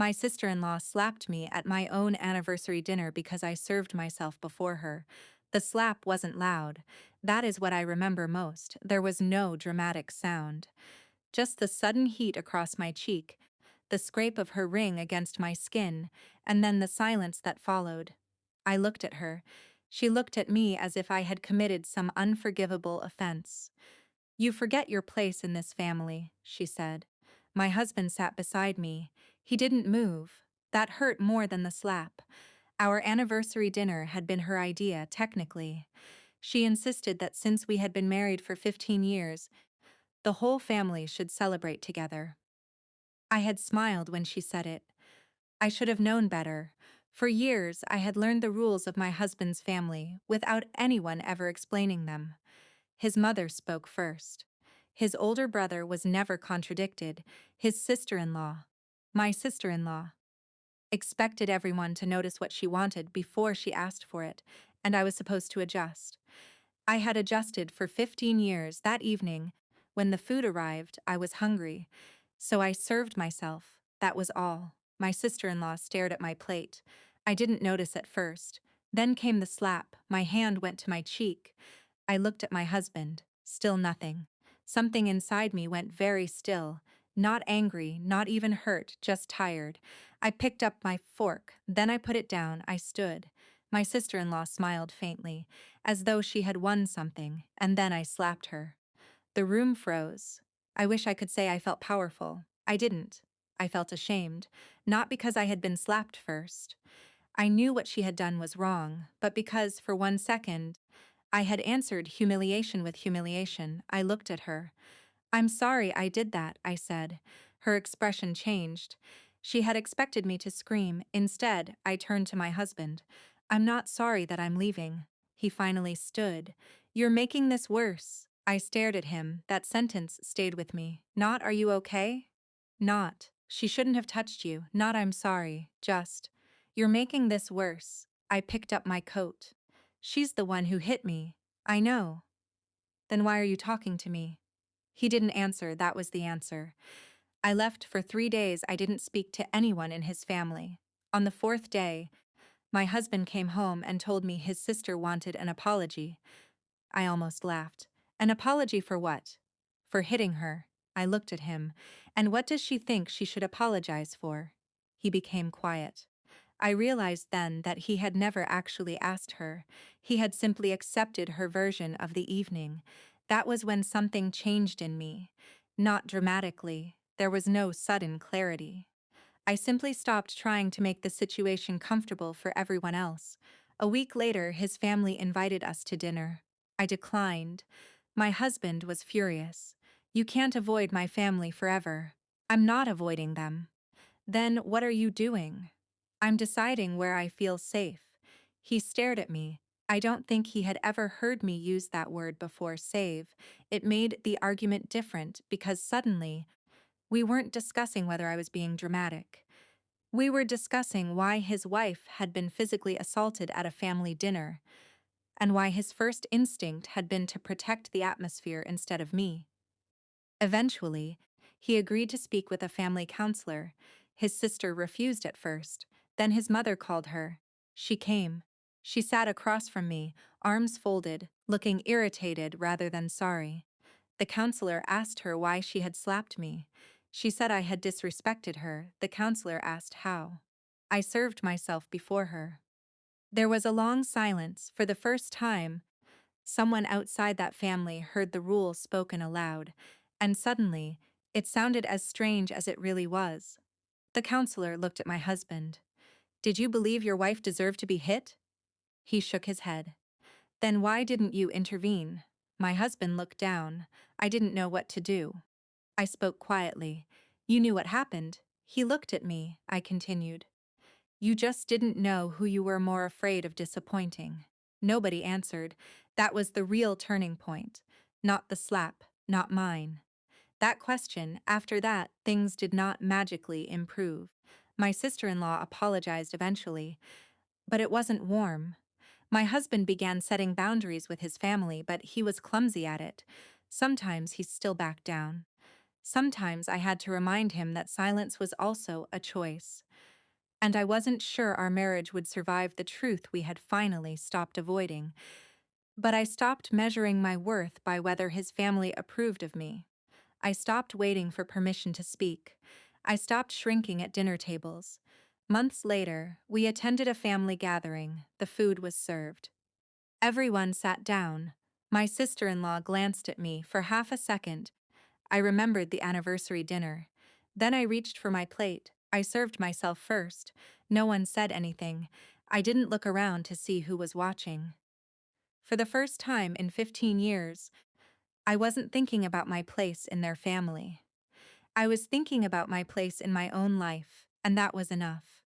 My sister-in-law slapped me at my own anniversary dinner because I served myself before her. The slap wasn't loud. That is what I remember most. There was no dramatic sound. Just the sudden heat across my cheek, the scrape of her ring against my skin, and then the silence that followed. I looked at her. She looked at me as if I had committed some unforgivable offense. "You forget your place in this family," she said. My husband sat beside me. He didn't move. That hurt more than the slap. Our anniversary dinner had been her idea, technically. She insisted that since we had been married for 15 years, the whole family should celebrate together. I had smiled when she said it. I should have known better. For years, I had learned the rules of my husband's family without anyone ever explaining them. His mother spoke first. His older brother was never contradicted. His sister-in-law, my sister-in-law, expected everyone to notice what she wanted before she asked for it, and I was supposed to adjust. I had adjusted for 15 years. That evening, when the food arrived, I was hungry, so I served myself. That was all. My sister-in-law stared at my plate. I didn't notice at first. Then came the slap. My hand went to my cheek. I looked at my husband. Still nothing. Something inside me went very still. Not angry, not even hurt, just tired. I picked up my fork. Then I put it down. I stood. My sister-in-law smiled faintly, as though she had won something, and then I slapped her. The room froze. I wish I could say I felt powerful. I didn't. I felt ashamed, not because I had been slapped first. I knew what she had done was wrong, but because, for 1 second, I had answered humiliation with humiliation. I looked at her. "I'm sorry I did that," I said. Her expression changed. She had expected me to scream. Instead, I turned to my husband. "I'm not sorry that I'm leaving." He finally stood. "You're making this worse." I stared at him. That sentence stayed with me. Not "Are you okay?" Not "She shouldn't have touched you." Not "I'm sorry." Just "You're making this worse." I picked up my coat. "She's the one who hit me." "I know." "Then why are you talking to me?" He didn't answer. That was the answer. I left for 3 days. I didn't speak to anyone in his family. On the fourth day, my husband came home and told me his sister wanted an apology. I almost laughed. An apology for what? For hitting her. I looked at him. And what does she think she should apologize for? He became quiet. I realized then that he had never actually asked her. He had simply accepted her version of the evening. That was when something changed in me. Not dramatically. There was no sudden clarity. I simply stopped trying to make the situation comfortable for everyone else. A week later, his family invited us to dinner. I declined. My husband was furious. "You can't avoid my family forever." "I'm not avoiding them." "Then what are you doing?" "I'm deciding where I feel safe." He stared at me. I don't think he had ever heard me use that word before, save. It made the argument different because suddenly, we weren't discussing whether I was being dramatic. We were discussing why his wife had been physically assaulted at a family dinner, and why his first instinct had been to protect the atmosphere instead of me. Eventually, he agreed to speak with a family counselor. His sister refused at first, then his mother called her. She came. She sat across from me, arms folded, looking irritated rather than sorry. The counselor asked her why she had slapped me. She said I had disrespected her. The counselor asked how. I served myself before her. There was a long silence. For the first time, someone outside that family heard the rule spoken aloud, and suddenly, it sounded as strange as it really was. The counselor looked at my husband. "Did you believe your wife deserved to be hit?" He shook his head. "Then why didn't you intervene?" My husband looked down. I didn't know what to do. I spoke quietly. "You knew what happened." He looked at me. I continued. "You just didn't know who you were more afraid of disappointing." Nobody answered. That was the real turning point. Not the slap, not mine. That question, after that, things did not magically improve. My sister-in-law apologized eventually, but it wasn't warm. My husband began setting boundaries with his family, but he was clumsy at it. Sometimes he still backed down. Sometimes I had to remind him that silence was also a choice. And I wasn't sure our marriage would survive the truth we had finally stopped avoiding. But I stopped measuring my worth by whether his family approved of me. I stopped waiting for permission to speak. I stopped shrinking at dinner tables. Months later, we attended a family gathering. The food was served. Everyone sat down. My sister-in-law glanced at me for half a second. I remembered the anniversary dinner. Then I reached for my plate. I served myself first. No one said anything. I didn't look around to see who was watching. For the first time in 15 years, I wasn't thinking about my place in their family. I was thinking about my place in my own life, and that was enough.